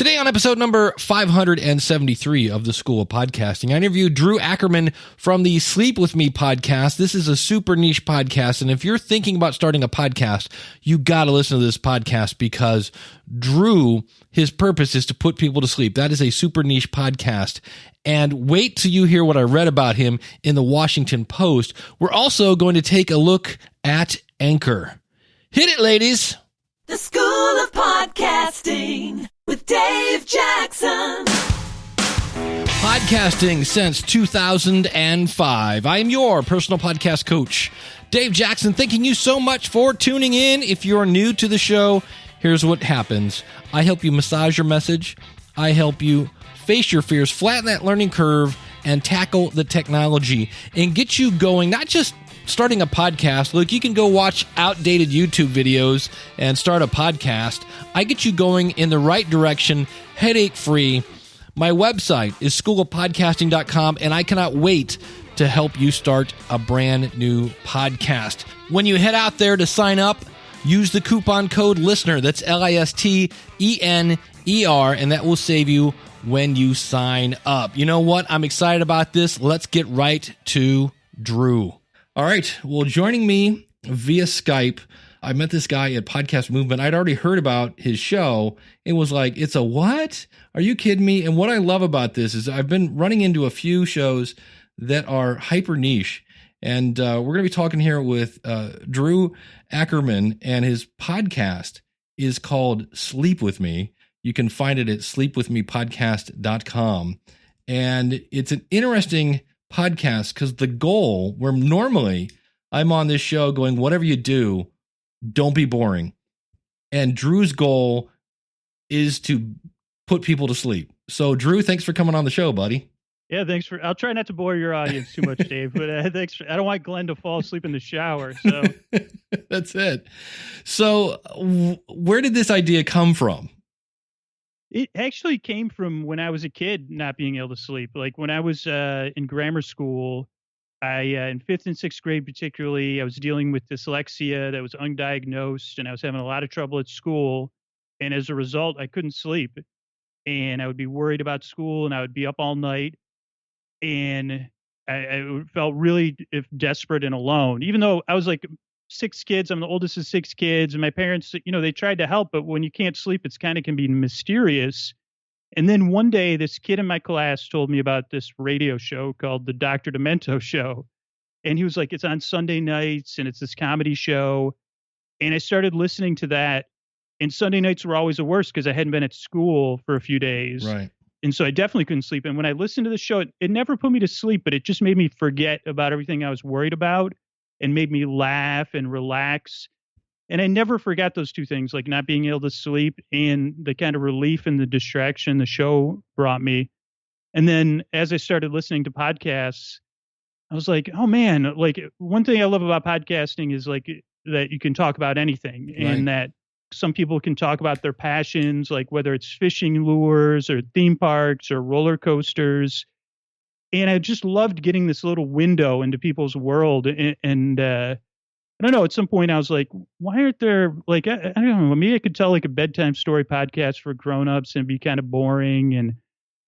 Today on episode number 573 of the School of Podcasting, I interviewed Drew Ackerman from the Sleep With Me podcast. This is a super niche podcast, and if you're thinking about starting a podcast, you got to listen to this podcast because Drew, his purpose is to put people to sleep. That is a super niche podcast. And wait till you hear what I read about him in the Washington Post. We're also going to take a look at Anchor. Hit it, ladies. The School of Podcasting with Dave Jackson. Podcasting since 2005. I am your personal podcast coach, Dave Jackson, thanking you so much for tuning in. If you're new to the show, here's what happens. I help you massage your message. I help you face your fears, flatten that learning curve, and tackle the technology and get you going, not just starting a podcast. Look, you can go watch outdated YouTube videos and start a podcast. I get you going in the right direction, headache-free. My website is schoolofpodcasting.com, and I cannot wait to help you start a brand new podcast. When you head out there to sign up, use the coupon code LISTENER. That's LISTENER, and that will save you when you sign up. You know what? I'm excited about this. Let's get right to Drew. All right. Well, joining me via Skype, I met this guy at Podcast Movement. I'd already heard about his show. It was like, it's a what? Are you kidding me? And what I love about this is I've been running into a few shows that are hyper niche. And we're going to be talking here with Drew Ackerman, and his podcast is called Sleep With Me. You can find it at sleepwithmepodcast.com. And it's an interesting podcast because the goal, where normally I'm on this show going, whatever you do, don't be boring. And Drew's goal is to put people to sleep. So Drew, thanks for coming on the show, buddy. Yeah, thanks for. I'll try not to bore your audience too much, Dave. But thanks. I don't want Glenn to fall asleep in the shower. So that's it. So where did this idea come from? It actually came from when I was a kid, not being able to sleep. Like when I was in grammar school, in 5th and 6th grade particularly, I was dealing with dyslexia that was undiagnosed, and I was having a lot of trouble at school. And as a result, I couldn't sleep, and I would be worried about school, and I would be up all night. And I felt really desperate and alone, even though I was like 6 kids. I'm the oldest of 6 kids, and my parents, they tried to help, but when you can't sleep, it's kind of can be mysterious. And then one day, this kid in my class told me about this radio show called the Dr. Demento Show. And he was like, it's on Sunday nights, and it's this comedy show. And I started listening to that. And Sunday nights were always the worst because I hadn't been at school for a few days. Right. And so I definitely couldn't sleep. And when I listened to the show, it never put me to sleep, but it just made me forget about everything I was worried about and made me laugh and relax. And I never forgot those two things, like not being able to sleep and the kind of relief and the distraction the show brought me. And then as I started listening to podcasts, I was like, oh man, like one thing I love about podcasting is like that you can talk about anything, right? And that some people can talk about their passions, like whether it's fishing lures or theme parks or roller coasters. And I just loved getting this little window into people's world. And I don't know, at some point I was like, why aren't there, like, I don't know, maybe I could tell like a bedtime story podcast for grownups and be kind of boring and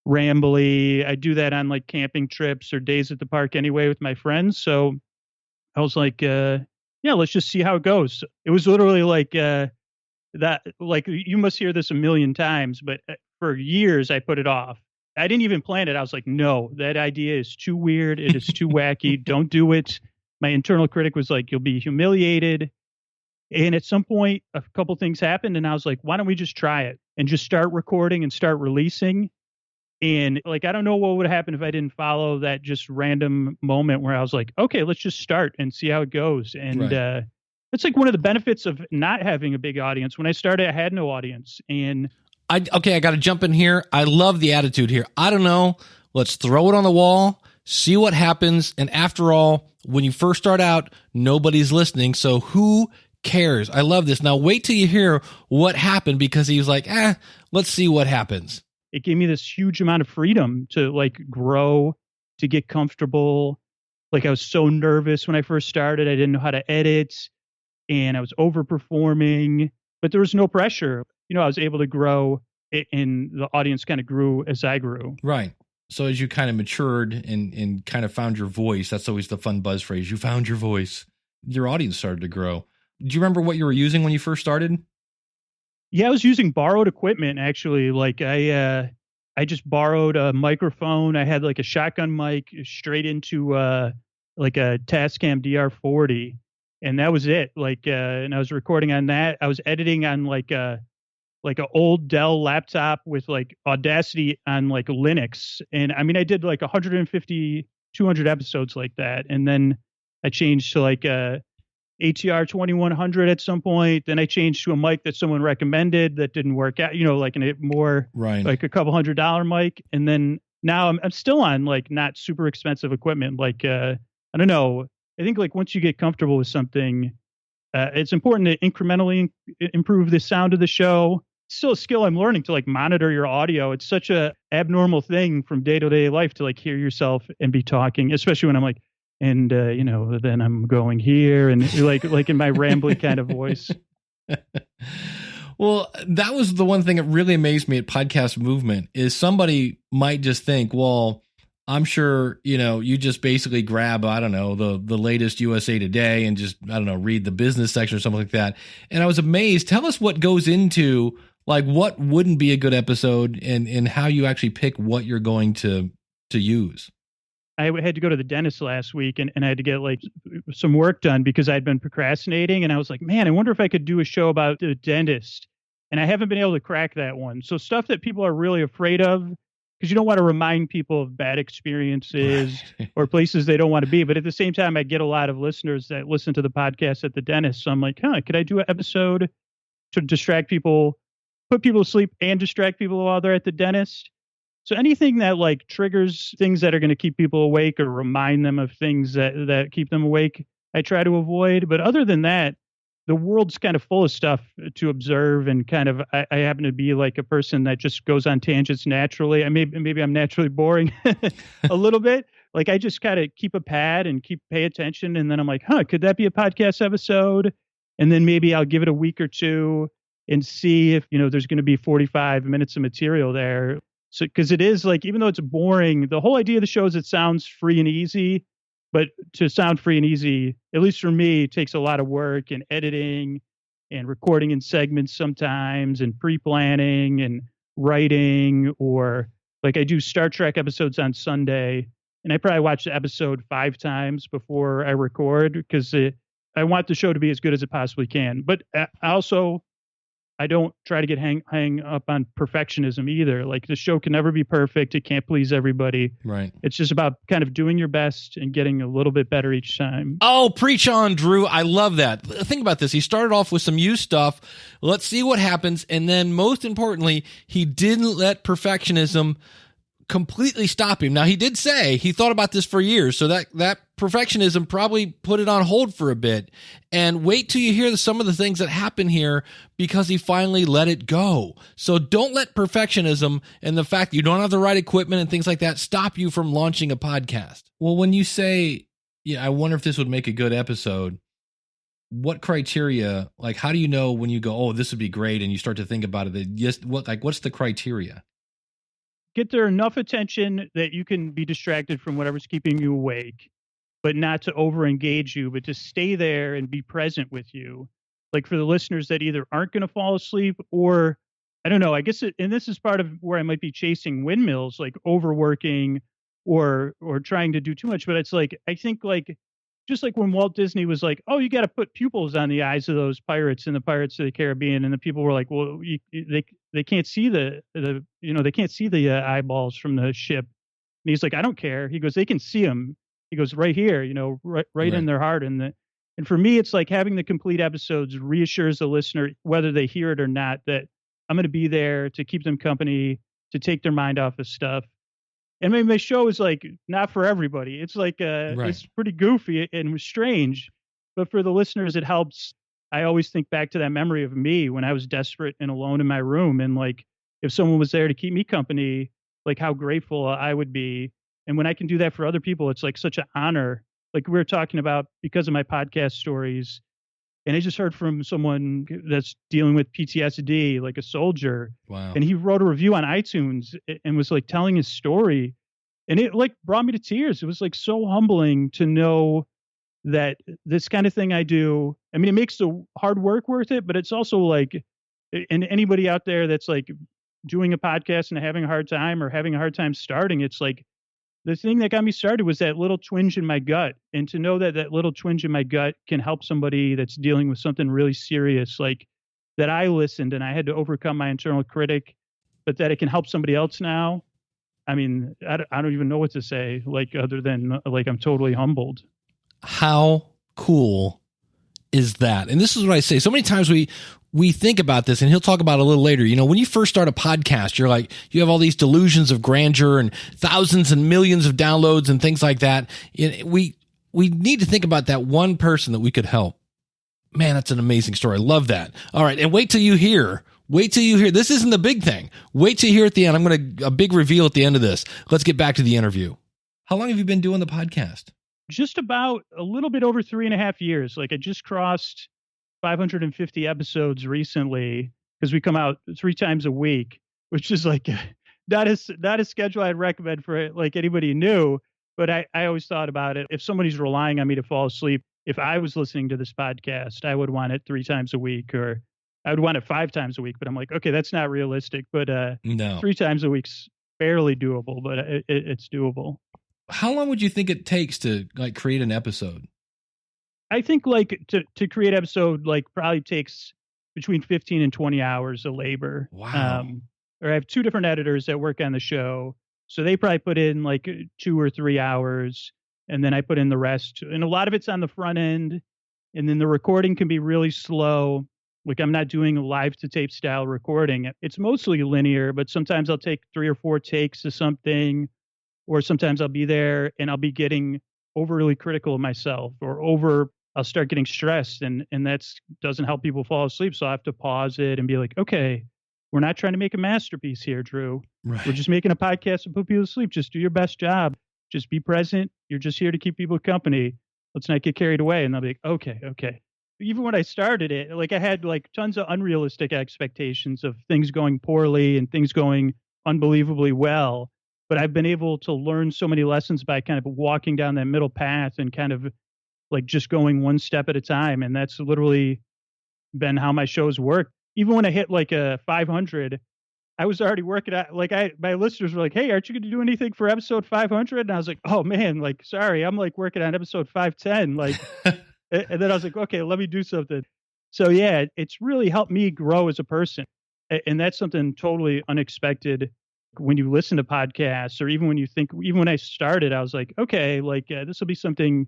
rambly. I do that on like camping trips or days at the park anyway with my friends. So I was like, yeah, let's just see how it goes. It was literally like that, like you must hear this a million times, but for years I put it off. I didn't even plan it. I was like, no, that idea is too weird. It is too wacky. Don't do it. My internal critic was like, you'll be humiliated. And at some point, a couple things happened. And I was like, why don't we just try it and just start recording and start releasing? And like, I don't know what would happen if I didn't follow that just random moment where I was like, okay, let's just start and see how it goes. And right. It's like one of the benefits of not having a big audience. When I started, I had no audience. And I got to jump in here. I love the attitude here. I don't know. Let's throw it on the wall, see what happens. And after all, when you first start out, nobody's listening. So who cares? I love this. Now wait till you hear what happened, because he was like, let's see what happens. It gave me this huge amount of freedom to like grow, to get comfortable. Like I was so nervous when I first started. I didn't know how to edit and I was overperforming, but there was no pressure. I was able to grow and the audience kind of grew as I grew. Right. So as you kind of matured and kind of found your voice, that's always the fun buzz phrase. You found your voice. Your audience started to grow. Do you remember what you were using when you first started? Yeah, I was using borrowed equipment actually. Like I just borrowed a microphone. I had like a shotgun mic straight into like a Tascam DR40, and that was it. Like and I was recording on that. I was editing on like an old Dell laptop with like Audacity on like Linux. And I mean, I did like 150, 200 episodes like that. And then I changed to like a ATR 2100 at some point. Then I changed to a mic that someone recommended that didn't work out, like a more Right. like a couple $100 mic. And then now I'm still on like not super expensive equipment. Like, I don't know. I think like once you get comfortable with something, it's important to incrementally improve the sound of the show. It's still a skill I'm learning to like monitor your audio. It's such a abnormal thing from day to day life to like hear yourself and be talking, especially when I'm like, and then I'm going here and like in my rambling kind of voice. Well, that was the one thing that really amazed me at Podcast Movement is somebody might just think, well, I'm sure, you just basically grab, I don't know, the latest USA Today and just, I don't know, read the business section or something like that. And I was amazed. Tell us what goes into like what wouldn't be a good episode and how you actually pick what you're going to use. I had to go to the dentist last week and I had to get like some work done because I'd been procrastinating. And I was like, man, I wonder if I could do a show about the dentist. And I haven't been able to crack that one. So stuff that people are really afraid of, because you don't want to remind people of bad experiences or places they don't want to be. But at the same time, I get a lot of listeners that listen to the podcast at the dentist. So I'm like, could I do an episode to distract people, put people to sleep and distract people while they're at the dentist? So anything that like triggers things that are going to keep people awake or remind them of things that keep them awake, I try to avoid. But other than that, the world's kind of full of stuff to observe, and kind of I happen to be like a person that just goes on tangents naturally. Maybe I'm naturally boring a little bit. Like I just kind of keep a pad and pay attention, and then I'm like, could that be a podcast episode? And then maybe I'll give it a week or two and see if there's going to be 45 minutes of material there. So, because it is like, even though it's boring, the whole idea of the show is it sounds free and easy, but to sound free and easy, at least for me, takes a lot of work and editing and recording in segments sometimes and pre-planning and writing, or like I do Star Trek episodes on Sunday and I probably watch the episode 5 times before I record because I want the show to be as good as it possibly can. But I don't try to get hang up on perfectionism either. Like the show can never be perfect. It can't please everybody. Right. It's just about kind of doing your best and getting a little bit better each time. Oh, preach on, Drew. I love that. Think about this. He started off with some used stuff. Let's see what happens. And then most importantly, he didn't let perfectionism completely stop him. Now, he did say he thought about this for years, so that perfectionism probably put it on hold for a bit. And wait till you hear some of the things that happen here because he finally let it go. So don't let perfectionism and the fact that you don't have the right equipment and things like that stop you from launching a podcast. Well, when you say, I wonder if this would make a good episode, what criteria, like how do you know when you go, oh, this would be great, and you start to think about it, what's the criteria? Get there enough attention that you can be distracted from whatever's keeping you awake, but not to over engage you, but to stay there and be present with you. Like for the listeners that either aren't going to fall asleep or I don't know, I guess, and this is part of where I might be chasing windmills, like overworking or trying to do too much. But it's like, I think like, just like when Walt Disney was like, oh, you got to put pupils on the eyes of those pirates in the Pirates of the Caribbean. And the people were like, well, they can't see they can't see the eyeballs from the ship. And he's like, I don't care. He goes, they can see them. He goes, right here, right in their heart. And for me, it's like having the complete episodes reassures the listener, whether they hear it or not, that I'm going to be there to keep them company, to take their mind off of stuff. And my show is like not for everybody. It's like It's pretty goofy and strange, but for the listeners, it helps. I always think back to that memory of me when I was desperate and alone in my room, and like if someone was there to keep me company, like how grateful I would be. And when I can do that for other people, it's like such an honor. Like we were talking about, because of my podcast stories, And I just heard from someone that's dealing with PTSD, like a soldier. Wow. And he wrote a review on iTunes and was like telling his story. And it like brought me to tears. It was like so humbling to know that this kind of thing I do, I mean, it makes the hard work worth it, but it's also like, and anybody out there that's like doing a podcast and having a hard time or having a hard time starting, it's like, the thing that got me started was that little twinge in my gut. And to know that that little twinge in my gut can help somebody that's dealing with something really serious, like that I listened and I had to overcome my internal critic, but that it can help somebody else now. I mean, I don't even know what to say, like, other than like, I'm totally humbled. How cool is that? And this is what I say. So many times we think about this, and he'll talk about it a little later. You know, when you first start a podcast, you're like, you have all these delusions of grandeur and thousands and millions of downloads and things like that. We need to think about that one person that we could help. Man, that's an amazing story. I love that. All right. And wait till you hear. This isn't the big thing. Wait till you hear at the end. I'm going to, a big reveal at the end of this. Let's get back to the interview. How long have you been doing the podcast? Just about a little bit over 3.5 years. Like I just crossed 550 episodes recently because we come out 3 times a week, which is like not a schedule I'd recommend for like anybody new. But I always thought about it. If somebody's relying on me to fall asleep, if I was listening to this podcast, I would want it 3 times a week, or I would want it 5 times a week. But I'm like, okay, that's not realistic. But no, 3 times a week's barely doable, but it's doable. How long would you think it takes to like create an episode? I think like to create episode like probably takes between 15 and 20 hours of labor. Wow. Or I have 2 different editors that work on the show. So they probably put in like 2 or 3 hours, and then I put in the rest. And a lot of it's on the front end. And then the recording can be really slow. Like I'm not doing a live to tape style recording. It's mostly linear, but sometimes I'll take 3 or 4 takes of something. Or sometimes I'll be there and I'll be getting overly critical of myself, or I'll start getting stressed, and that's doesn't help people fall asleep. So I have to pause it and be like, okay, we're not trying to make a masterpiece here, Drew. Right. We're just making a podcast to put people to sleep. Just do your best job. Just be present. You're just here to keep people company. Let's not get carried away. And I'll be like, okay. Even when I started it, like I had like tons of unrealistic expectations of things going poorly and things going unbelievably well. But I've been able to learn so many lessons by kind of walking down that middle path and kind of like just going one step at a time. And that's literally been how my shows work. Even when I hit like a 500, I was already working at like my listeners were like, hey, aren't you going to do anything for episode 500? And I was like, oh man, like, sorry, I'm like working on episode 510. Like, and then I was like, okay, let me do something. So yeah, it's really helped me grow as a person. And that's something totally unexpected. When you listen to podcasts, or even when I started, I was like, okay, like this will be something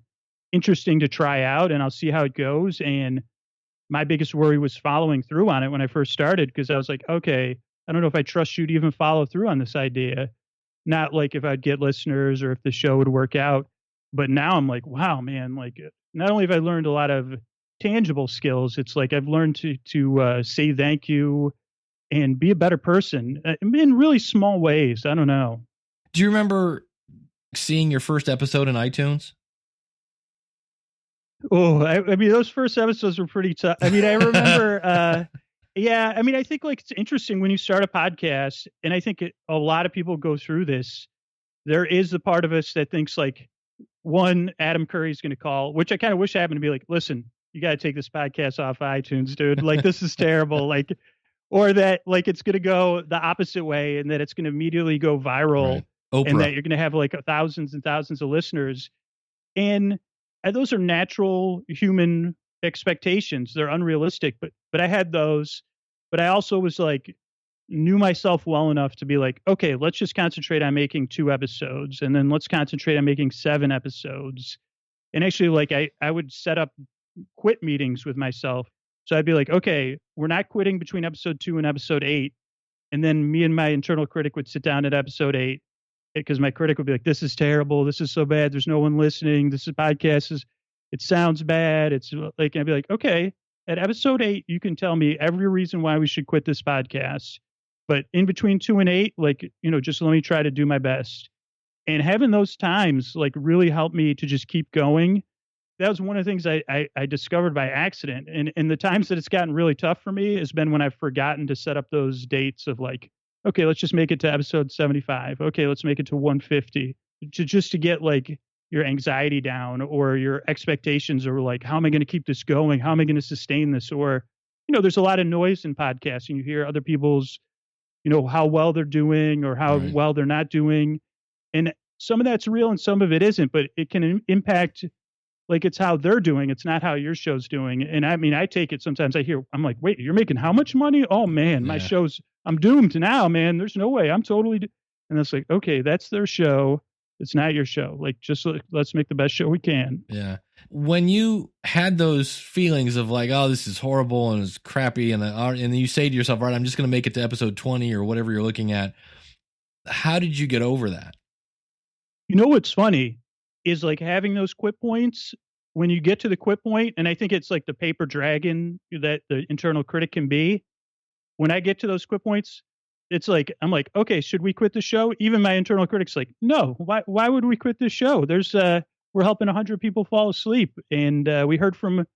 interesting to try out, and I'll see how it goes. And my biggest worry was following through on it when I first started, because I was like, okay, I don't know if I trust you to even follow through on this idea. Not like if I'd get listeners or if the show would work out. But now I'm like, wow, man, like not only have I learned a lot of tangible skills, it's like I've learned to say thank you and be a better person in really small ways. I don't know. Do you remember seeing your first episode in iTunes? Oh, I mean, those first episodes were pretty tough. I mean, I remember, yeah, I mean, I think like it's interesting when you start a podcast, and I think a lot of people go through this. There is the part of us that thinks like, one, Adam Curry's going to call, which I kind of wish happened to be like, listen, you got to take this podcast off iTunes, dude. Like, this is terrible. Like, or that like it's going to go the opposite way, and that it's going to immediately go viral, right. And that you're going to have like thousands and thousands of listeners. And those are natural human expectations. They're unrealistic, but I had those. But I also was like, knew myself well enough to be like, okay, let's just concentrate on making 2 episodes, and then let's concentrate on making 7 episodes. And actually, like I would set up quit meetings with myself. So I'd be like, okay, we're not quitting between episode 2 and episode 8. And then me and my internal critic would sit down at episode 8, because my critic would be like, this is terrible. This is so bad. There's no one listening. This is podcast. It sounds bad. It's like, I'd be like, okay, at episode 8, you can tell me every reason why we should quit this podcast. But in between 2 and 8, like, just let me try to do my best. And having those times like really helped me to just keep going. that was one of the things I discovered by accident. And the times that it's gotten really tough for me has been when I've forgotten to set up those dates of like, okay, let's just make it to episode 75. Okay, let's make it to 150 to get like your anxiety down or your expectations, or like, how am I going to keep this going? How am I going to sustain this? Or, there's a lot of noise in podcasting. You hear other people's, how well they're doing or how Right. well they're not doing. And some of that's real and some of it isn't, but it can impact, like, it's how they're doing. It's not how your show's doing. And I mean, I take it sometimes I'm like, wait, you're making how much money? Oh man, my Yeah. I'm doomed now, man. There's no way. I'm totally, and it's like, okay, that's their show. It's not your show. Like, just let's make the best show we can. Yeah. When you had those feelings of like, oh, this is horrible and it's crappy, and then you say to yourself, all right, I'm just going to make it to episode 20 or whatever you're looking at. How did you get over that? What's funny is like having those quit points when you get to the quit point, and I think it's like the paper dragon that the internal critic can be. When I get to those quit points, it's like, I'm like, okay, should we quit the show? Even my internal critic's like, no, why would we quit this show? We're helping 100 people fall asleep. And we heard from,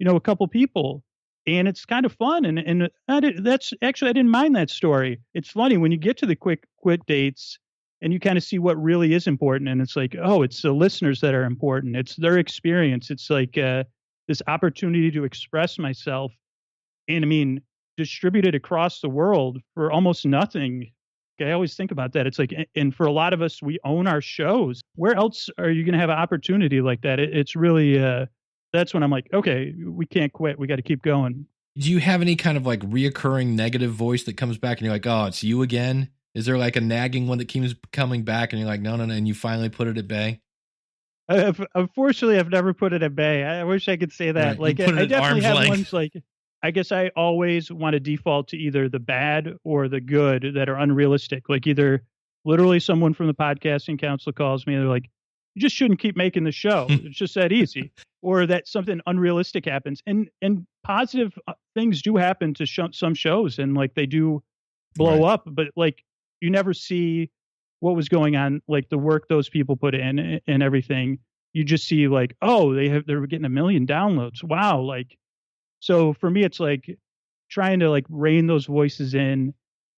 a couple people, and it's kind of fun. And I didn't mind that story. It's funny when you get to the quick quit dates and you kind of see what really is important. And it's like, oh, it's the listeners that are important. It's their experience. It's like this opportunity to express myself. And I mean, distributed across the world for almost nothing. I always think about that. It's like, and for a lot of us, we own our shows. Where else are you going to have an opportunity like that? It's really, that's when I'm like, okay, we can't quit. We got to keep going. Do you have any kind of like reoccurring negative voice that comes back and you're like, oh, it's you again? Is there like a nagging one that keeps coming back and you're like, no, and you finally put it at bay? Unfortunately, I've never put it at bay. I wish I could say that. Right. Like, I definitely have ones like, I guess I always want to default to either the bad or the good that are unrealistic. Like either literally someone from the podcasting council calls me and they're like, you just shouldn't keep making the show. It's just that easy. Or that something unrealistic happens. And positive things do happen to some shows, and like they do blow Right. up, but like you never see what was going on, like the work those people put in and everything. You just see like, oh, they're getting 1 million downloads. Wow. Like, so for me, it's like trying to like rein those voices in,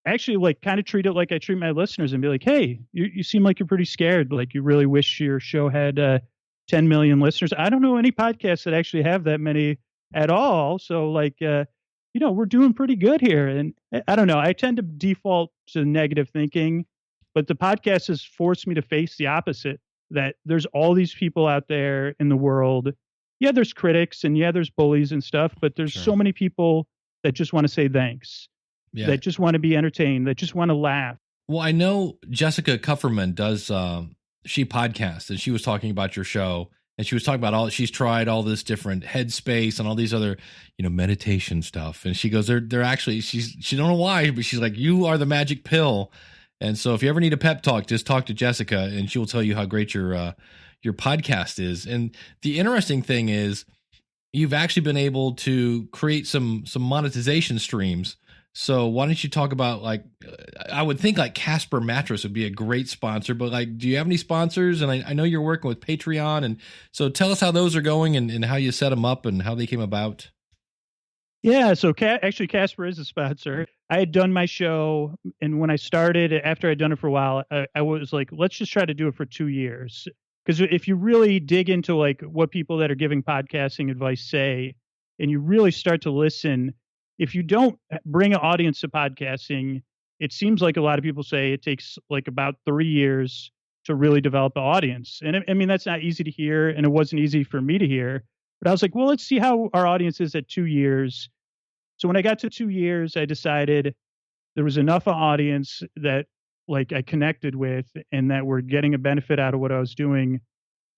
actually like kind of treat it like I treat my listeners and be like, hey, you seem like you're pretty scared. Like you really wish your show had 10 million listeners. I don't know any podcasts that actually have that many at all. So like, we're doing pretty good here. And I don't know, I tend to default to negative thinking, but the podcast has forced me to face the opposite, that there's all these people out there in the world. Yeah, there's critics and yeah, there's bullies and stuff, but there's Sure. so many people that just want to say thanks, Yeah. that just want to be entertained, that just want to laugh. Well, I know Jessica Kupferman does, she podcasts, and she was talking about your show, and she was talking about she's tried all this different headspace and all these other, meditation stuff. And she goes, they're actually, she don't know why, but she's like, you are the magic pill. And so if you ever need a pep talk, just talk to Jessica and she will tell you how great your podcast is. And the interesting thing is you've actually been able to create some monetization streams. So why don't you talk about, like, I would think like Casper Mattress would be a great sponsor, but like, do you have any sponsors? And I know you're working with Patreon. And so tell us how those are going and how you set them up and how they came about. Yeah, so actually Casper is a sponsor. I had done my show, and when I started, after I'd done it for a while, I was like, let's just try to do it for 2 years. Because if you really dig into like what people that are giving podcasting advice say, and you really start to listen, if you don't bring an audience to podcasting, it seems like a lot of people say it takes like about 3 years to really develop an audience. And I mean, that's not easy to hear, and it wasn't easy for me to hear. But I was like, well, let's see how our audience is at 2 years. So when I got to 2 years, I decided there was enough audience that like I connected with and that were getting a benefit out of what I was doing,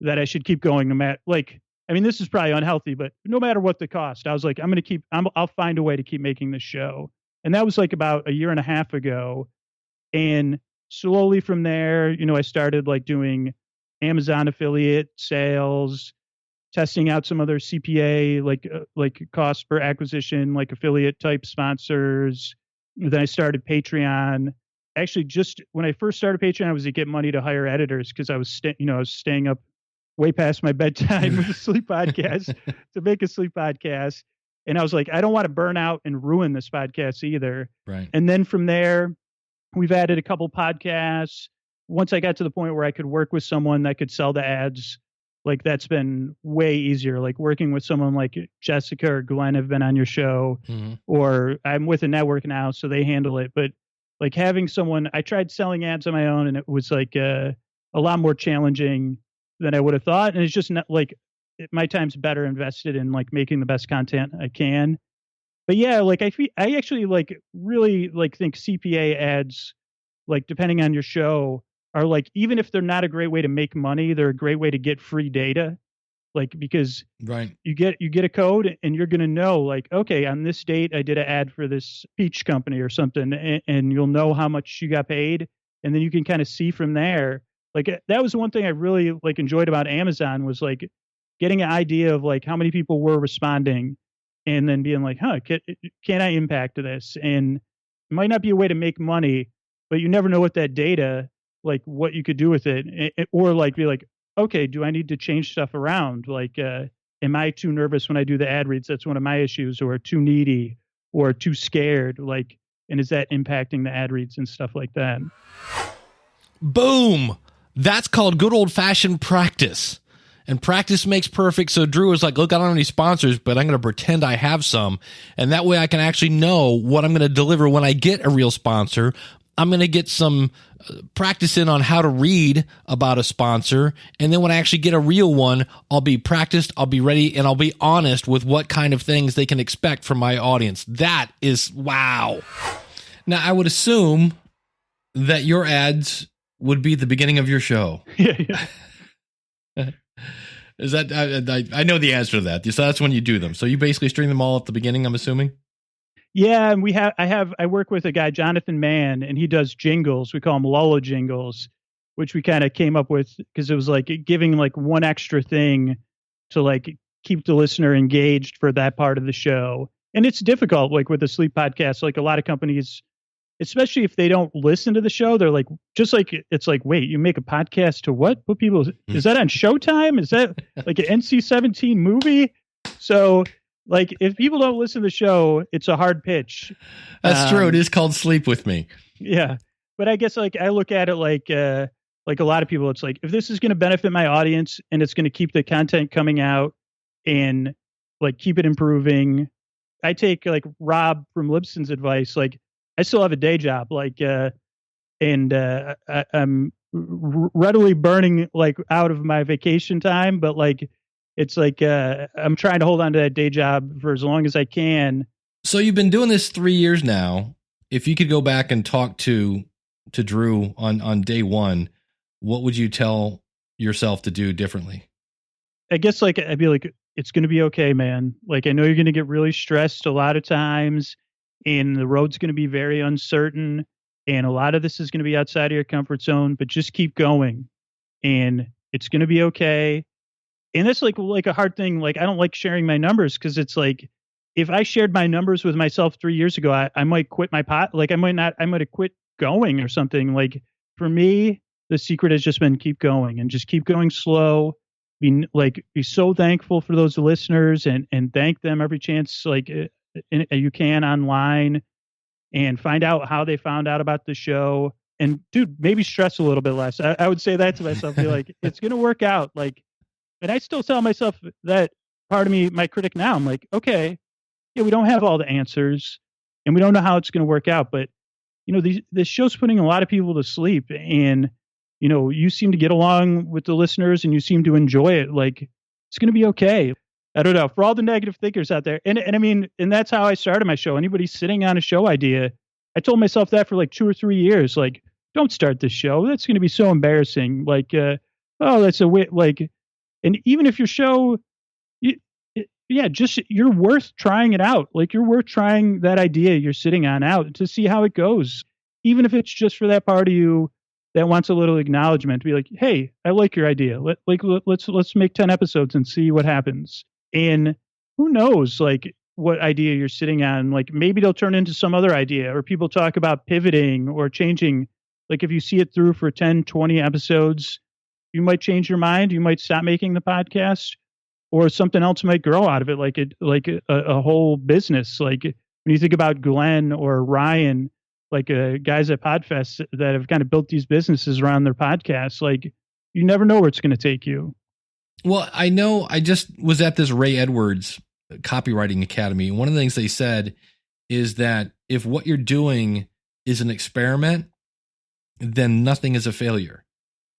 that I should keep going no matter, like, I mean, this is probably unhealthy, but no matter what the cost, I was like, I'll find a way to keep making the show. And that was like about 1.5 years ago. And slowly from there, I started like doing Amazon affiliate sales, testing out some other CPA, like cost per acquisition, like affiliate type sponsors. Then I started Patreon. Actually, just when I first started Patreon, I was to get money to hire editors because I was staying up way past my bedtime with a sleep podcast to make a sleep podcast. And I was like, I don't want to burn out and ruin this podcast either. Right. And then from there, we've added a couple podcasts. Once I got to the point where I could work with someone that could sell the ads, like that's been way easier. Like working with someone like Jessica or Glenn have been on your show, or I'm with a network now, so they handle it. But like having someone, I tried selling ads on my own, and it was like a lot more challenging than I would have thought. And it's just not like my time's better invested in like making the best content I can. But yeah, like I actually like really like think CPA ads, like depending on your show, are like, even if they're not a great way to make money, they're a great way to get free data. Like, because you get a code and you're going to know like, okay, on this date, I did an ad for this peach company or something, and you'll know how much you got paid. And then you can kind of see from there. Like that was one thing I really like enjoyed about Amazon, was like getting an idea of like how many people were responding, and then being like, can I impact this? And it might not be a way to make money, but you never know what that data, like what you could do with it, or like be like, okay, do I need to change stuff around? Like, am I too nervous when I do the ad reads? That's one of my issues, or too needy or too scared. Like, and is that impacting the ad reads and stuff like that? Boom. That's called good old fashioned practice. And practice makes perfect. So Drew was like, look, I don't have any sponsors, but I'm going to pretend I have some. And that way I can actually know what I'm going to deliver when I get a real sponsor. I'm going to get some practice in on how to read about a sponsor. And then when I actually get a real one, I'll be practiced, I'll be ready, and I'll be honest with what kind of things they can expect from my audience. That is wow. Now, I would assume that your ads would be the beginning of your show. Yeah. Is that, I know the answer to that. So that's when you do them. So you basically string them all at the beginning, I'm assuming? Yeah, and I work with a guy, Jonathan Mann, and he does jingles. We call them Lula jingles, which we kind of came up with because it was like giving like one extra thing to like keep the listener engaged for that part of the show. And it's difficult, like with the sleep podcast, like a lot of companies, especially if they don't listen to the show, they're like, just like, it's like, wait, you make a podcast to what? What people, is that on Showtime? Is that like an NC-17 movie? So like, if people don't listen to the show, it's a hard pitch. That's true. It is called Sleep With Me. Yeah. But I guess like I look at it like a lot of people, it's like, if this is going to benefit my audience and it's going to keep the content coming out and like keep it improving, I take like Rob from Libsyn's advice. Like, I still have a day job, like, and I'm readily burning like out of my vacation time, but like, it's like, I'm trying to hold on to that day job for as long as I can. So you've been doing this 3 years now. If you could go back and talk to Drew on day one, what would you tell yourself to do differently? I guess like, I'd be like, it's going to be okay, man. Like, I know you're going to get really stressed a lot of times, and the road's going to be very uncertain, and a lot of this is going to be outside of your comfort zone, but just keep going, and it's going to be okay. And that's like a hard thing. Like, I don't like sharing my numbers because it's like, if I shared my numbers with myself 3 years ago, I might quit my pot. Like, I might have quit going or something. Like, for me, the secret has just been keep going and just keep going slow. Be so thankful for those listeners and thank them every chance like you can online, and find out how they found out about the show. And dude, maybe stress a little bit less. I would say that to myself. Be like, it's going to work out. Like, and I still tell myself that part of me, my critic now, I'm like, okay, yeah, we don't have all the answers and we don't know how it's going to work out, but you know, this show's putting a lot of people to sleep, and you know, you seem to get along with the listeners and you seem to enjoy it. Like, it's going to be okay. I don't know, for all the negative thinkers out there. And I mean, and that's how I started my show. Anybody sitting on a show idea, I told myself that for like 2 or 3 years, like, don't start this show. That's going to be so embarrassing. Like, that's a wit. Like, and even if your show, you're worth trying it out. Like, you're worth trying that idea you're sitting on out to see how it goes. Even if it's just for that part of you that wants a little acknowledgement, to be like, hey, I like your idea. Let's make 10 episodes and see what happens. And who knows, like, what idea you're sitting on. Like, maybe they'll turn into some other idea, or people talk about pivoting or changing. Like, if you see it through for 10, 20 episodes, you might change your mind. You might stop making the podcast, or something else might grow out of it, like a whole business. Like when you think about Glenn or Ryan, like guys at Podfest that have kind of built these businesses around their podcasts, like you never know where it's going to take you. Well, I know I just was at this Ray Edwards Copywriting Academy. And one of the things they said is that if what you're doing is an experiment, then nothing is a failure.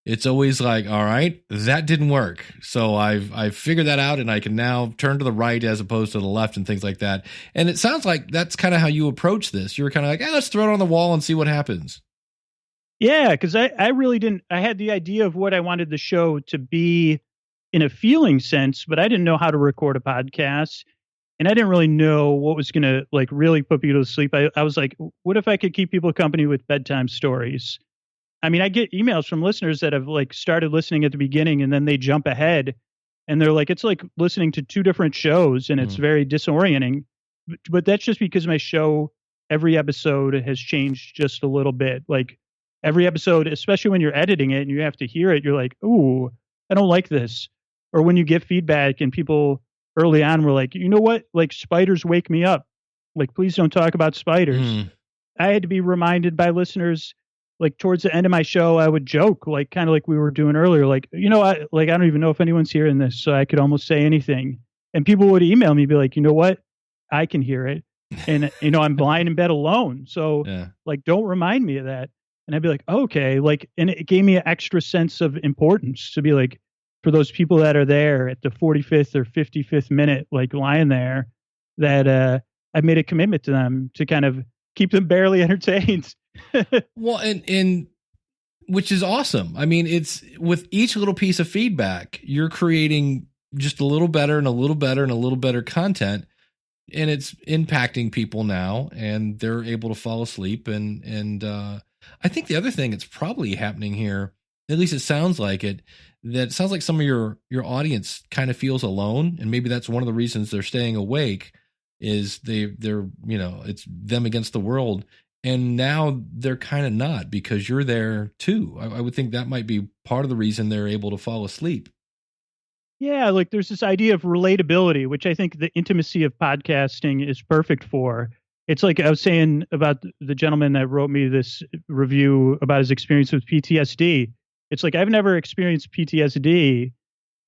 It's always like, all right, that didn't work. So I've figured that out, and I can now turn to the right as opposed to the left and things like that. And it sounds like that's kind of how you approach this. You were kind of like, hey, let's throw it on the wall and see what happens. Yeah, because I really didn't. I had the idea of what I wanted the show to be in a feeling sense, but I didn't know how to record a podcast, and I didn't really know what was going to like really put people to sleep. I was like, what if I could keep people company with bedtime stories? I mean, I get emails from listeners that have like started listening at the beginning and then they jump ahead and they're like, it's like listening to two different shows and it's very disorienting. But that's just because my show, every episode has changed just a little bit. Like every episode, especially when you're editing it and you have to hear it, you're like, ooh, I don't like this. Or when you get feedback and people early on were like, you know what? Like spiders wake me up. Like, please don't talk about spiders. I had to be reminded by listeners, like towards the end of my show, I would joke, like kind of like we were doing earlier, like, you know, I don't even know if anyone's hearing this, so I could almost say anything. And people would email me, be like, you know what? I can hear it. And, you know, I'm blind in bed alone. So like, don't remind me of that. And I'd be like, okay, like, and it gave me an extra sense of importance to be like, for those people that are there at the 45th or 55th minute, like lying there, that I made a commitment to them to kind of keep them barely entertained. Well, and which is awesome. I mean, it's with each little piece of feedback, you're creating just a little better and a little better and a little better content, and it's impacting people now, and they're able to fall asleep. And I think the other thing that's probably happening here, at least it sounds like it, that it sounds like some of your audience kind of feels alone, and maybe that's one of the reasons they're staying awake is they're you know, it's them against the world. And now they're kind of not, because you're there too. I would think that might be part of the reason they're able to fall asleep. Yeah, like there's this idea of relatability, which I think the intimacy of podcasting is perfect for. It's like I was saying about the gentleman that wrote me this review about his experience with PTSD. It's like I've never experienced PTSD,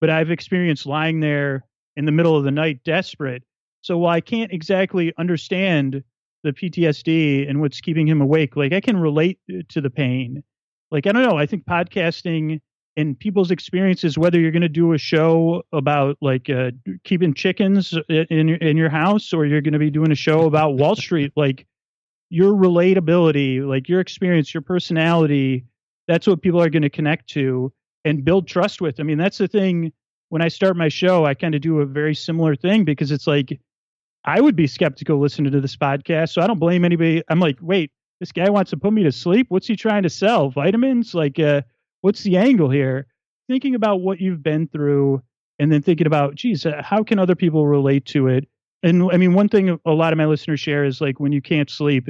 but I've experienced lying there in the middle of the night desperate. So while I can't exactly understand the PTSD and what's keeping him awake, like I can relate to the pain. Like, I don't know. I think podcasting and people's experiences, whether you're going to do a show about like keeping chickens in your house, or you're going to be doing a show about Wall Street, like your relatability, like your experience, your personality, that's what people are going to connect to and build trust with. I mean, that's the thing. When I start my show, I kind of do a very similar thing, because it's like, I would be skeptical listening to this podcast. So I don't blame anybody. I'm like, wait, this guy wants to put me to sleep. What's he trying to sell? Vitamins? Like, what's the angle here? Thinking about what you've been through, and then thinking about, geez, how can other people relate to it? And I mean, one thing a lot of my listeners share is like, when you can't sleep,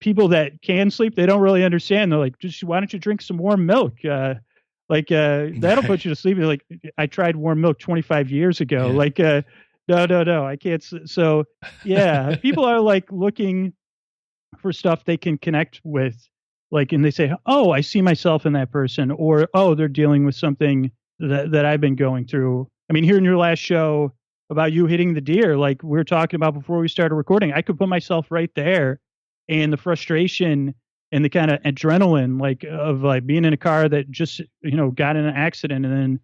people that can sleep, they don't really understand. They're like, just, why don't you drink some warm milk? That'll put you to sleep. They're like, I tried warm milk 25 years ago. Yeah. Like, no, I can't. So yeah, people are like looking for stuff they can connect with, like, and they say, oh, I see myself in that person, or, oh, they're dealing with something that I've been going through. I mean, here in your last show about you hitting the deer, like we were talking about before we started recording, I could put myself right there, and the frustration and the kind of adrenaline, like of like being in a car that just, you know, got in an accident, and then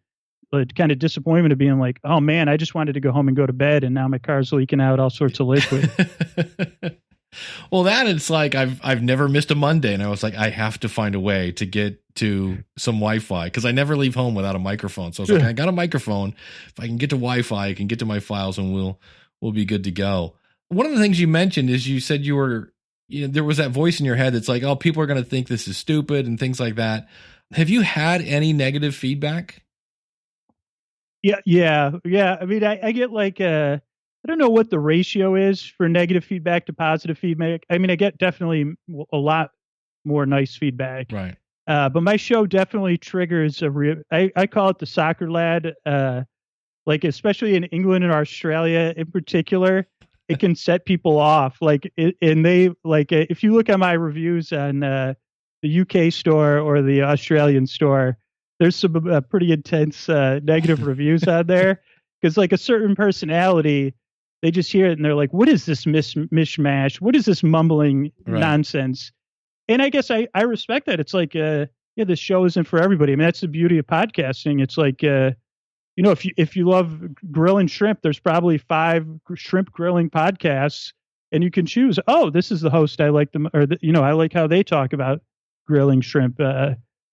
the kind of disappointment of being like, oh man, I just wanted to go home and go to bed, and now my car's leaking out all sorts of liquid. Well, that it's like I've never missed a Monday, and I was like, I have to find a way to get to some Wi-Fi, because I never leave home without a microphone. So I was like, I got a microphone. If I can get to Wi-Fi, I can get to my files, and we'll be good to go. One of the things you mentioned is you said there was that voice in your head that's like, oh, people are going to think this is stupid and things like that. Have you had any negative feedback? Yeah. I mean, I get like, I don't know what the ratio is for negative feedback to positive feedback. I mean, I get definitely a lot more nice feedback. Right. But my show definitely triggers I call it the soccer lad. Like especially in England and Australia in particular, it can set people off. And they if you look at my reviews on the UK store or the Australian store, there's some pretty intense negative reviews on there because like a certain personality, they just hear it and they're like, "What is this mishmash? What is this mumbling nonsense?" And I guess I respect that. It's like, yeah, this show isn't for everybody. I mean, that's the beauty of podcasting. It's like, if you love grilling shrimp, there's probably 5 shrimp grilling podcasts, and you can choose. Oh, this is the host I like them, or I like how they talk about grilling shrimp.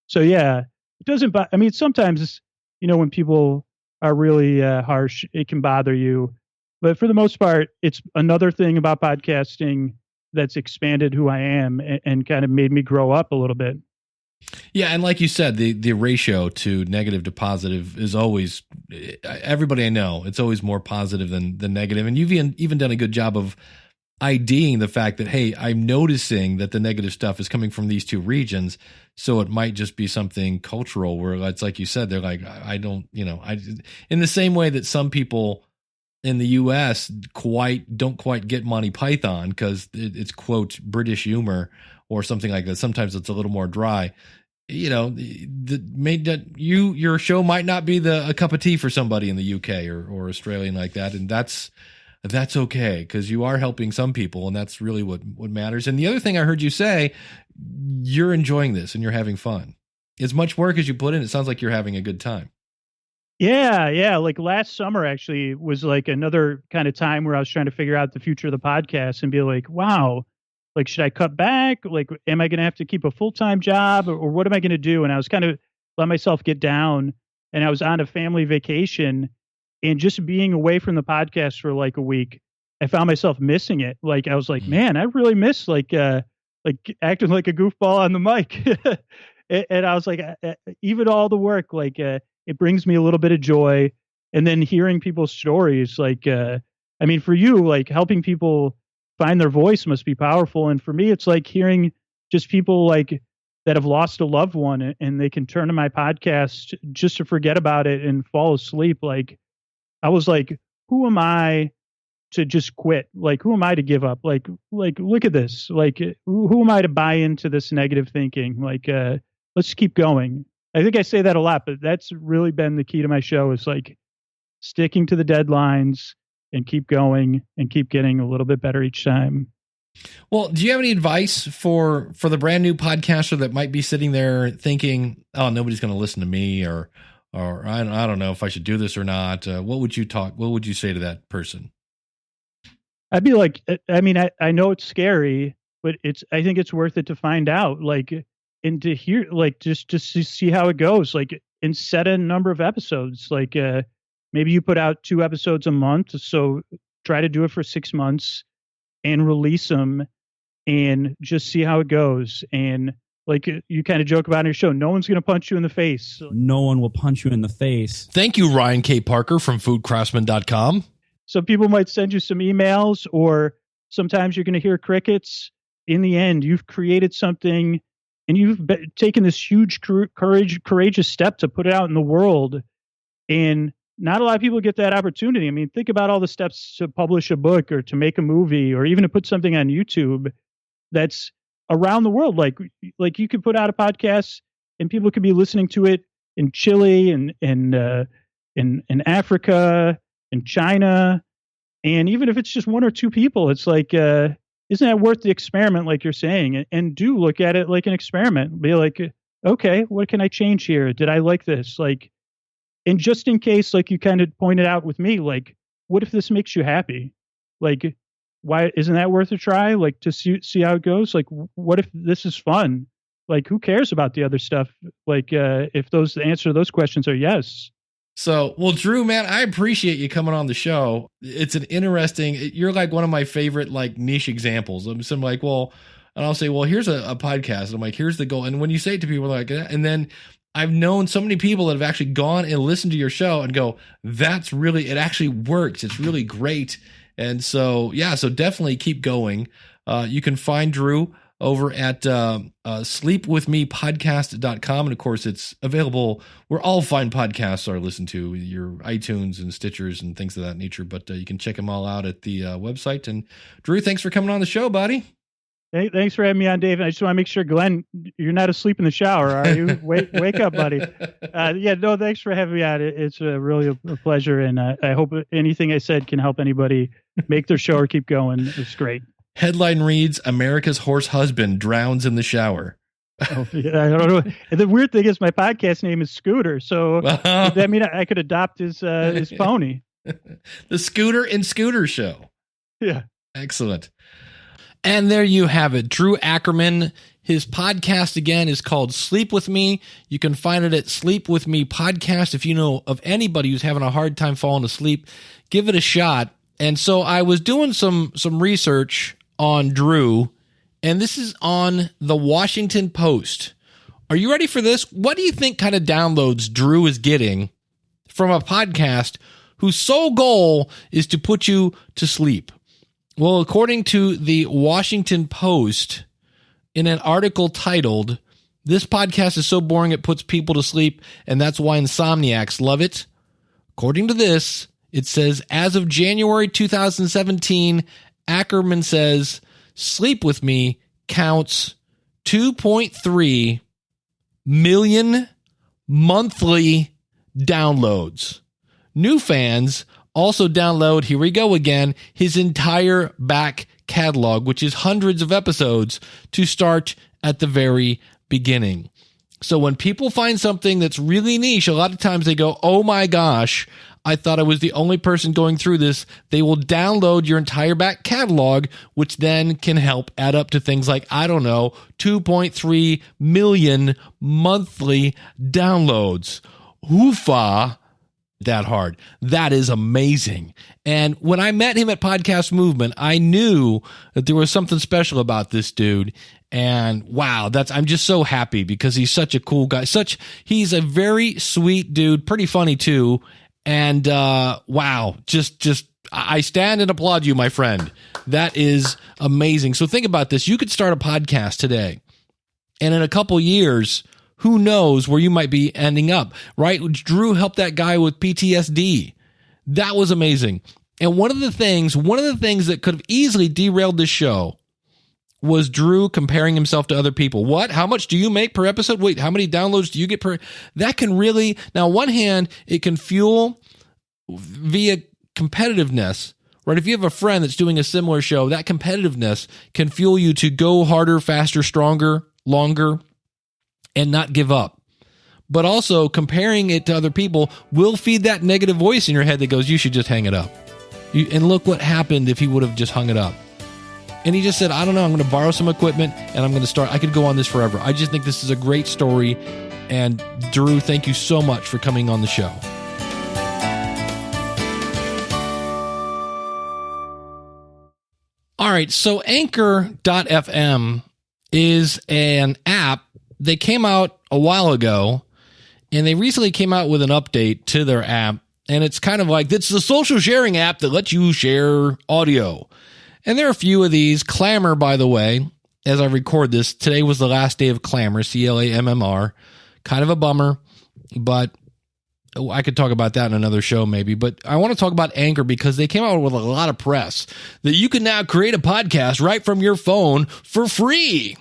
So yeah, it doesn't. I mean, sometimes when people are really harsh, it can bother you, but for the most part, it's another thing about podcasting that's expanded who I am and kind of made me grow up a little bit. Yeah, and like you said, the ratio to negative to positive is always, everybody I know, it's always more positive than negative. And you've even done a good job of IDing the fact that, hey, I'm noticing that the negative stuff is coming from these 2 regions, so it might just be something cultural where it's like you said, they're like, I don't, in the same way that some people in the U.S. don't quite get Monty Python because it's quote British humor or something like that. Sometimes it's a little more dry. Your show might not be a cup of tea for somebody in the UK or Australian like that, and that's okay because you are helping some people, and that's really what matters. And the other thing I heard you say, you're enjoying this and you're having fun. As much work as you put in, it sounds like you're having a good time. Yeah. Like last summer actually was like another kind of time where I was trying to figure out the future of the podcast and be like, wow, like, should I cut back? Like, am I going to have to keep a full-time job or what am I going to do? And I was kind of let myself get down, and I was on a family vacation, and just being away from the podcast for like a week, I found myself missing it. Like, I was like, man, I really miss like acting like a goofball on the mic. And I was like, even all the work, it brings me a little bit of joy. And then hearing people's stories, I mean, for you, like helping people find their voice must be powerful. And for me, it's like hearing just people like that have lost a loved one and they can turn to my podcast just to forget about it and fall asleep. Like, I was like, who am I to just quit? Like, who am I to give up? Like, look at this. Like, who am I to buy into this negative thinking? Like, let's keep going. I think I say that a lot, but that's really been the key to my show is like sticking to the deadlines and keep going and keep getting a little bit better each time. Well, do you have any advice for the brand new podcaster that might be sitting there thinking, oh, nobody's going to listen to me or I don't know if I should do this or not? What would you say to that person? I'd be like, I mean, I know it's scary, but I think it's worth it to find out, like, and to hear, like, just to see how it goes, like, and set a number of episodes. Like, maybe you put out 2 episodes a month. So try to do it for 6 months and release them and just see how it goes. And like you kind of joke about in your show, no one's going to punch you in the face. No one will punch you in the face. Thank you, Ryan K. Parker from foodcraftsman.com. So people might send you some emails, or sometimes you're going to hear crickets. In the end, you've created something and you've taken this huge courageous step to put it out in the world. And not a lot of people get that opportunity. I mean, think about all the steps to publish a book or to make a movie or even to put something on YouTube that's around the world. Like you could put out a podcast and people could be listening to it in Chile and in Africa, in China. And even if it's just 1 or 2 people, it's like, isn't that worth the experiment? Like you're saying, and do look at it like an experiment. Be like, okay, what can I change here? Did I like this? Like, and just in case, like you kind of pointed out with me, like, what if this makes you happy? Like, why isn't that worth a try? Like to see how it goes. Like, what if this is fun? Like, who cares about the other stuff? Like, if the answer to those questions are yes. So, well, Drew, man, I appreciate you coming on the show. It's you're like one of my favorite, like, niche examples. I'm like, well, and I'll say, well, here's a podcast. And I'm like, here's the goal. And when you say it to people like that, and then I've known so many people that have actually gone and listened to your show and go, it actually works. It's really great. And so, yeah, so definitely keep going. You can find Drew over at sleepwithmepodcast.com. And of course, it's available where all fine podcasts are listened to, your iTunes and Stitchers and things of that nature. But you can check them all out at the website. And Drew, thanks for coming on the show, buddy. Hey, thanks for having me on, Dave. I just want to make sure, Glenn, you're not asleep in the shower, are you? Wake up, buddy. Thanks for having me on. It's really a pleasure, and I hope anything I said can help anybody make their show or keep going. It's great. Headline reads, America's horse husband drowns in the shower. Oh, yeah, I don't know. And the weird thing is my podcast name is Scooter, so does that mean I could adopt his pony? The Scooter and Scooter Show. Yeah. Excellent. And there you have it. Drew Ackerman. His podcast, again, is called Sleep With Me. You can find it at Sleep With Me Podcast. If you know of anybody who's having a hard time falling asleep, give it a shot. And so I was doing some research on Drew, and this is on the Washington Post. Are you ready for this? What do you think kind of downloads Drew is getting from a podcast whose sole goal is to put you to sleep? Well, according to the Washington Post, in an article titled, "This podcast is so boring it puts people to sleep, and that's why insomniacs love it." According to this, it says, as of January 2017, Ackerman says, Sleep With Me counts 2.3 million monthly downloads. New fans also download, here we go again, his entire back catalog, which is hundreds of episodes, to start at the very beginning. So when people find something that's really niche, a lot of times they go, oh my gosh, I thought I was the only person going through this. They will download your entire back catalog, which then can help add up to things like, 2.3 million monthly downloads. Oofa. That hard. That is amazing. And when I met him at Podcast Movement, I knew that there was something special about this dude. And wow, I'm just so happy because he's such a cool guy. He's a very sweet dude, pretty funny too. And wow, I stand and applaud you, my friend. That is amazing. So think about this. You could start a podcast today, and in a couple years, who knows where you might be ending up, right? Drew helped that guy with PTSD. That was amazing. And one of the things that could have easily derailed this show was Drew comparing himself to other people. What? How much do you make per episode? Wait, how many downloads do you get per? That can really, now on one hand, it can fuel via competitiveness, right? If you have a friend that's doing a similar show, that competitiveness can fuel you to go harder, faster, stronger, longer, and not give up. But also comparing it to other people will feed that negative voice in your head that goes, you should just hang it up. And look what happened if he would have just hung it up. And he just said, I don't know, I'm going to borrow some equipment and I'm going to start. I could go on this forever. I just think this is a great story. And Drew, thank you so much for coming on the show. All right, so Anchor.fm is an app. They came out a while ago, and they recently came out with an update to their app, and it's kind of like, it's the social sharing app that lets you share audio. And there are a few of these. Clamor, by the way, as I record this, today was the last day of Clamor, CLAMMR. Kind of a bummer, but I could talk about that in another show maybe. But I want to talk about Anchor because they came out with a lot of press that you can now create a podcast right from your phone for free.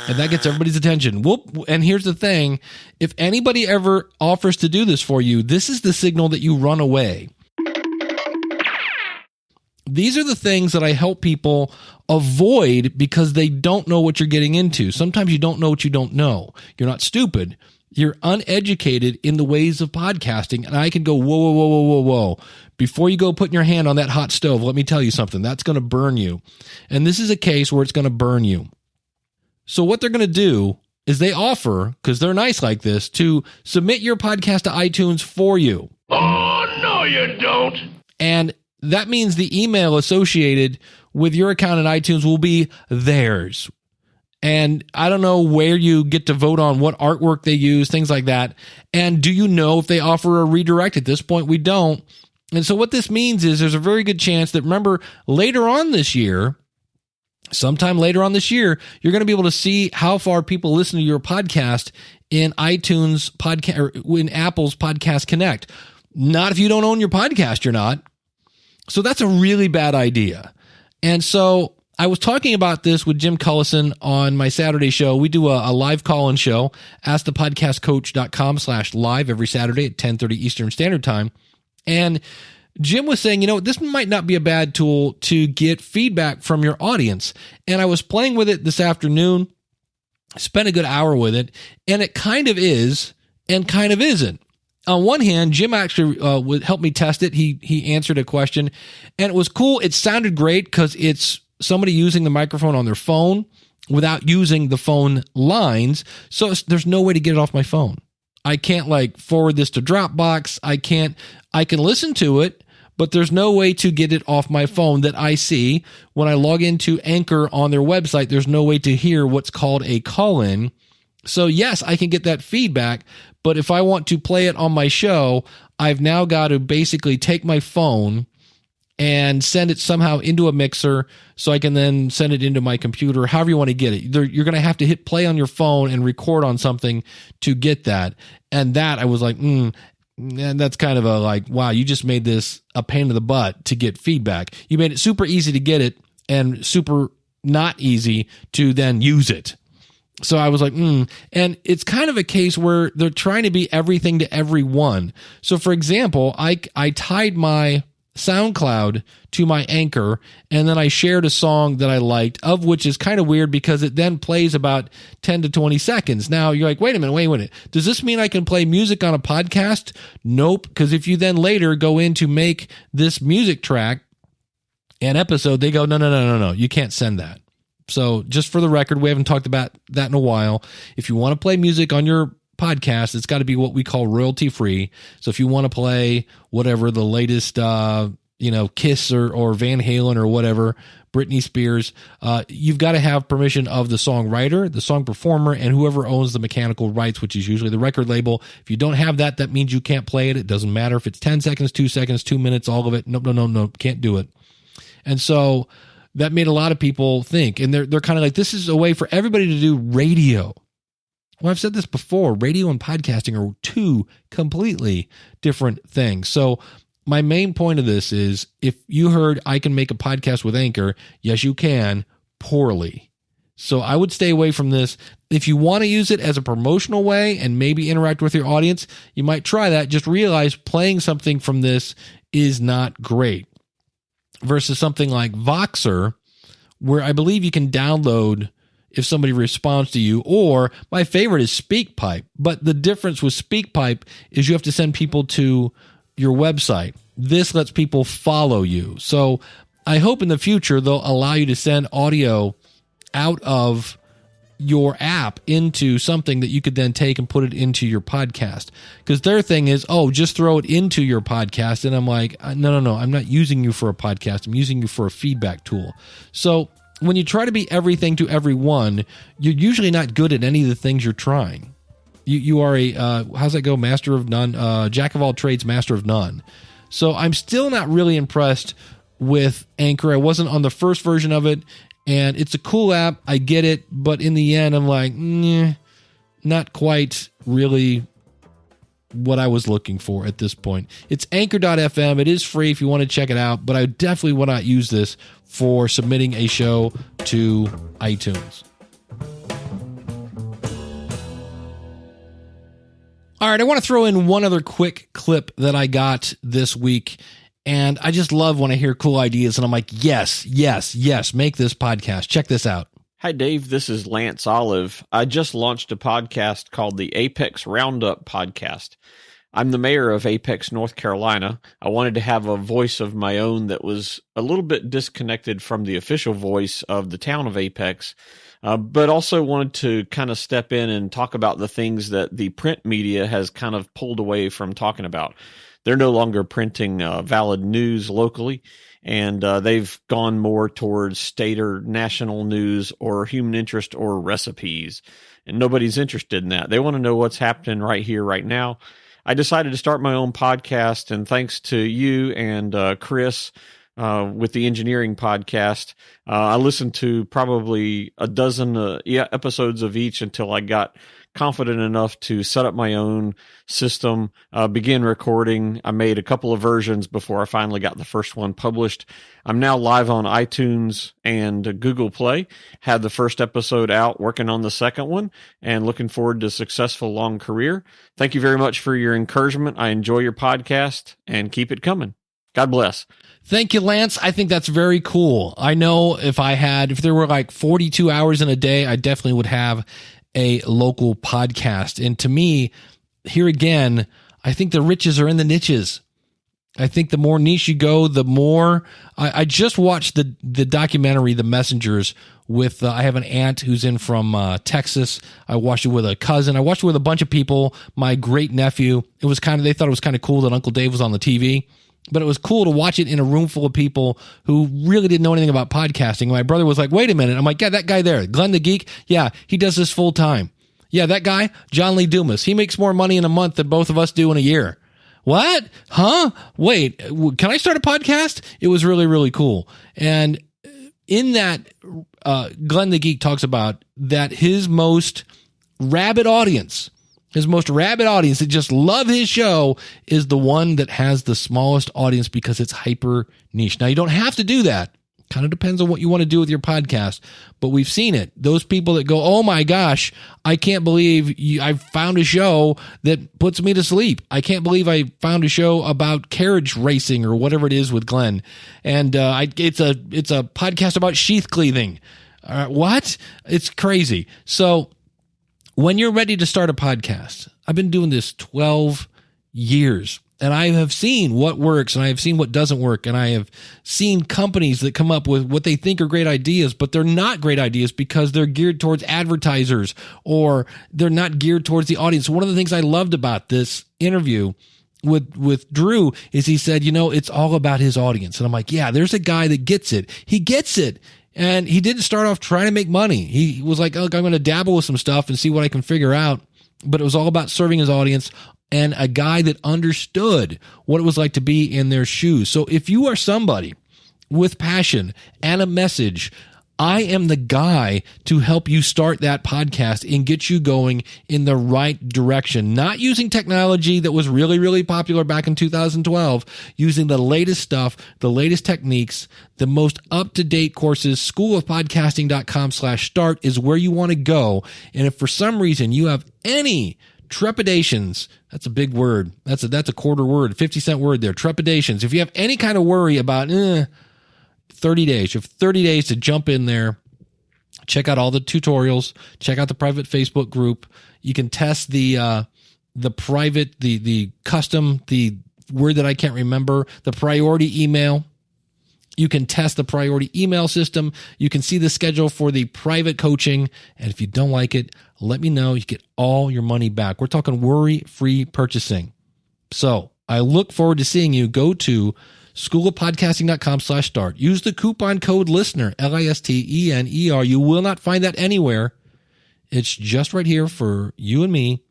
And that gets everybody's attention. And here's the thing. If anybody ever offers to do this for you, this is the signal that you run away. These are the things that I help people avoid because they don't know what you're getting into. Sometimes you don't know what you don't know. You're not stupid. You're uneducated in the ways of podcasting. And I can go, whoa, whoa, whoa, whoa, whoa, whoa. Before you go putting your hand on that hot stove, let me tell you something. That's going to burn you. And this is a case where it's going to burn you. So what they're going to do is they offer, because they're nice like this, to submit your podcast to iTunes for you. Oh, no, you don't. And that means the email associated with your account in iTunes will be theirs. And I don't know where you get to vote on what artwork they use, things like that. And do you know if they offer a redirect? At this point, we don't. And so what this means is there's a very good chance that, remember, later on this year, sometime later on this year, you're going to be able to see how far people listen to your podcast in iTunes podcast or in Apple's Podcast Connect. Not if you don't own your podcast, you're not. So that's a really bad idea. And so I was talking about this with Jim Cullison on my Saturday show. We do a live call-in show, askthepodcastcoach.com/live every Saturday at 10:30 Eastern Standard Time. And Jim was saying, this might not be a bad tool to get feedback from your audience. And I was playing with it this afternoon, spent a good hour with it, and it kind of is and kind of isn't. On one hand, Jim actually would help me test it. He answered a question, and it was cool. It sounded great because it's somebody using the microphone on their phone without using the phone lines. So there's no way to get it off my phone. I can't forward this to Dropbox. I can listen to it, but there's no way to get it off my phone that I see. When I log into Anchor on their website, there's no way to hear what's called a call-in. So yes, I can get that feedback, but if I want to play it on my show, I've now got to basically take my phone and send it somehow into a mixer so I can then send it into my computer, however you want to get it. You're going to have to hit play on your phone and record on something to get that. And that I was like, and that's kind of wow, you just made this a pain in the butt to get feedback. You made it super easy to get it and super not easy to then use it. So I was like, and it's kind of a case where they're trying to be everything to everyone. So for example, I tied my SoundCloud to my Anchor, and then I shared a song that I liked, of which is kind of weird because it then plays about 10 to 20 seconds. Now you're like, wait a minute. Does this mean I can play music on a podcast? Nope. Because if you then later go in to make this music track an episode, they go, no, you can't send that. So just for the record, we haven't talked about that in a while. If you want to play music on your podcast, it's got to be what we call royalty free. So if you want to play whatever the latest, Kiss or Van Halen or whatever, Britney Spears, you've got to have permission of the songwriter, the song performer, and whoever owns the mechanical rights, which is usually the record label. If you don't have that, that means you can't play it. It doesn't matter if it's 10 seconds, 2 seconds, 2 minutes, all of it. No, can't do it. And so that made a lot of people think, and they're kind of like, this is a way for everybody to do radio. Well, I've said this before, radio and podcasting are two completely different things. So my main point of this is, if you heard I can make a podcast with Anchor, yes, you can, poorly. So I would stay away from this. If you want to use it as a promotional way and maybe interact with your audience, you might try that. Just realize playing something from this is not great. Versus something like Voxer, where I believe you can download if somebody responds to you, or my favorite is SpeakPipe. But the difference with SpeakPipe is you have to send people to your website. This lets people follow you. So I hope in the future they'll allow you to send audio out of your app into something that you could then take and put it into your podcast. Because their thing is, just throw it into your podcast. And I'm like, no, I'm not using you for a podcast. I'm using you for a feedback tool. So when you try to be everything to everyone, you're usually not good at any of the things you're trying. You are a, how's that go? Master of none, jack of all trades, master of none. So I'm still not really impressed with Anchor. I wasn't on the first version of it. And it's a cool app. I get it. But in the end, I'm like, not quite really what I was looking for at this point. It's anchor.fm. It is free if you want to check it out. But I definitely will not use this for submitting a show to iTunes. All right. I want to throw in one other quick clip that I got this week. And I just love when I hear cool ideas, and I'm like, yes, make this podcast. Check this out. Hi, Dave. This is Lance Olive. I just launched a podcast called the Apex Roundup Podcast. I'm the mayor of Apex, North Carolina. I wanted to have a voice of my own that was a little bit disconnected from the official voice of the town of Apex, but also wanted to kind of step in and talk about the things that the print media has kind of pulled away from talking about. They're no longer printing valid news locally, and they've gone more towards state or national news or human interest or recipes, and nobody's interested in that. They want to know what's happening right here, right now. I decided to start my own podcast, and thanks to you and Chris with the engineering podcast. I listened to probably a dozen episodes of each until I got confident enough to set up my own system, begin recording. I made a couple of versions before I finally got the first one published. I'm now live on iTunes and Google Play. Had the first episode out, working on the second one, and looking forward to a successful long career. Thank you very much for your encouragement. I enjoy your podcast, and keep it coming. God bless. Thank you, Lance. I think that's very cool. I know if there were like 42 hours in a day, I definitely would have a local podcast. And to me, here again, I think the riches are in the niches. I think the more niche you go, the more. I just watched the documentary, The Messengers, with I have an aunt who's in from Texas. I watched it with a cousin. I watched it with a bunch of people. My great nephew. They thought it was kind of cool that Uncle Dave was on the TV. But it was cool to watch it in a room full of people who really didn't know anything about podcasting. My brother was like, wait a minute. I'm like, yeah, that guy there, Glenn the Geek. Yeah, he does this full time. Yeah, that guy, John Lee Dumas. He makes more money in a month than both of us do in a year. What? Huh? Wait, can I start a podcast? It was really, really cool. And in that, Glenn the Geek talks about that his most rabid audience that just love his show is the one that has the smallest audience because it's hyper niche. Now, you don't have to do that. Kind of depends on what you want to do with your podcast, but we've seen it. Those people that go, oh my gosh, I can't believe I found a show that puts me to sleep. I can't believe I found a show about carriage racing or whatever it is with Glenn. And it's a podcast about sheath cleaving. What? It's crazy. So when you're ready to start a podcast, I've been doing this 12 years, and I have seen what works and I have seen what doesn't work. And I have seen companies that come up with what they think are great ideas, but they're not great ideas because they're geared towards advertisers or they're not geared towards the audience. One of the things I loved about this interview with Drew is he said, it's all about his audience. And I'm like, yeah, there's a guy that gets it. He gets it. And he didn't start off trying to make money. He was like, look, I'm going to dabble with some stuff and see what I can figure out. But it was all about serving his audience and a guy that understood what it was like to be in their shoes. So if you are somebody with passion and a message, I am the guy to help you start that podcast and get you going in the right direction. Not using technology that was really, really popular back in 2012, using the latest stuff, the latest techniques, the most up-to-date courses. Schoolofpodcasting.com/start is where you want to go. And if for some reason you have any trepidations, that's a big word. That's a quarter word, 50-cent word there. Trepidations. If you have any kind of worry about 30 days. You have 30 days to jump in there, check out all the tutorials, check out the private Facebook group. You can test the private, the custom, the word that I can't remember, the priority email. You can test the priority email system. You can see the schedule for the private coaching. And if you don't like it, let me know. You get all your money back. We're talking worry-free purchasing. So I look forward to seeing you. Go to schoolofpodcasting.com/start. Use the coupon code LISTENER, LISTENER. You will not find that anywhere. It's just right here for you and me.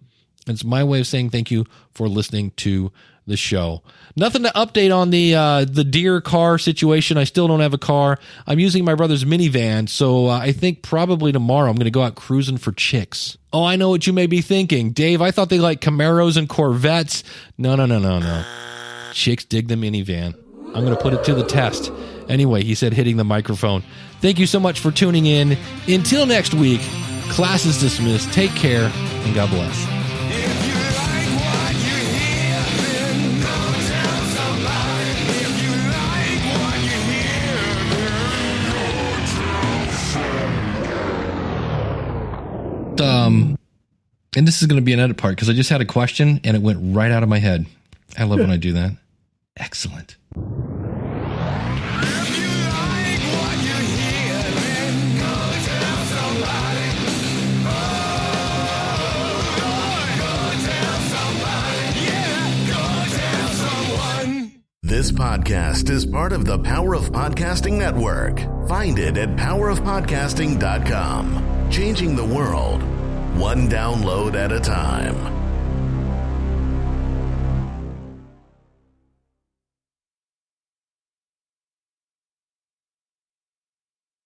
It's my way of saying thank you for listening to the show. Nothing to update on the deer car situation. I still don't have a car. I'm using my brother's minivan, so I think probably tomorrow I'm going to go out cruising for chicks. Oh, I know what you may be thinking. Dave, I thought they like Camaros and Corvettes. No. Chicks dig the minivan. I'm going to put it to the test. Anyway, he said hitting the microphone. Thank you so much for tuning in. Until next week, class is dismissed. Take care, and God bless. And this is going to be an edit part because I just had a question and it went right out of my head. I love when I do that. Excellent. This podcast is part of the Power of Podcasting Network. Find it at powerofpodcasting.com. Changing the world, one download at a time.